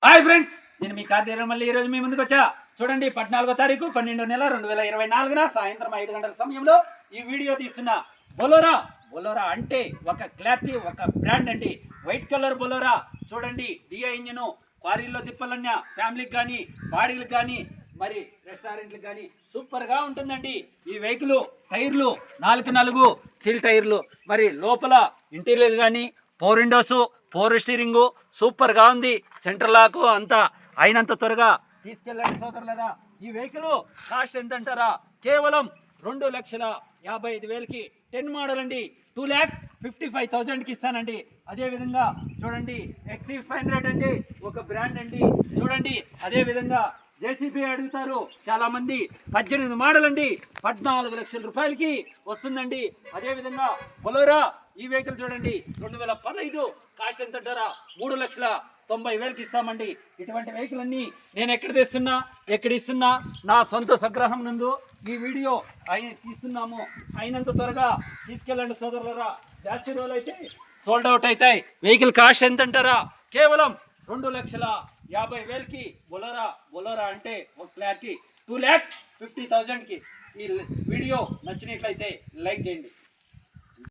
Hi friends, నేను మీ కార్తీక మళ్ళీ ఈరోజు మీ ముందుకు వచ్చా. చూడండి, 14వ తారీఖు 12వ నెల 2024న సాయంత్రం 5 గంటల సమయంలో ఈ వీడియో తీస్తున్నా. బొలోరా అంటే ఒక క్లారిటీ, ఒక బ్రాండ్ అండి. వైట్ కలర్ బొలోరా చూడండి. డిఐ ఇంజిన్, క్వారీల్లో తిప్పాలన్న ఫ్యామిలీకి కానీ, బాడీలకు కానీ, మరి రెస్టారెంట్లకు కానీ సూపర్గా ఉంటుందండి. ఈ వెహికల్ టైర్లు 4 సీల్ టైర్లు, మరి లోపల ఇంటీరియర్ కానీ, 4 విండోస్, 4 స్టీరింగు సూపర్గా ఉంది. సెంటర్ లాక్ అంతా అయినంత త్వరగా తీసుకెళ్ళండి సోదరులరా. ఈ వెహికల్ కాస్ట్ ఎంత అంటారా? కేవలం 2,55,000కి 10 మోడల్ అండి. 2,55,000కి ఇస్తానండి. అదేవిధంగా చూడండి, XC500 అంటే ఒక బ్రాండ్ అండి. చూడండి, అదేవిధంగా జేసీబీ అడుగుతారు చాలా మంది. 18 మోడల్ అండి, 14 లక్షల రూపాయలకి వస్తుందండి. అదేవిధంగా బొలోరా ఈ వెహికల్ చూడండి, 2015 కాస్ట్ ఎంత అంటారా? 3,90,000కి ఇస్తామండి. ఇటువంటి వెహికల్ అన్ని నేను ఎక్కడ ఇస్తున్నా నా సొంత స్వగ్రహం నందు ఈ వీడియో తీస్తున్నాము. అయినంత త్వరగా తీసుకెళ్ళండి సోదరులరా. జాస్తి రోజులు అయితే సోల్డ్ అవుట్ అవుతాయి. వెహికల్ కాస్ట్ ఎంత అంటారా? కేవలం 2,50,000కి బొలోరా అంటే ఒక క్లారిటీ 2,50,000కి. ఈ వీడియో నచ్చినట్లయితే లైక్ చేయండి.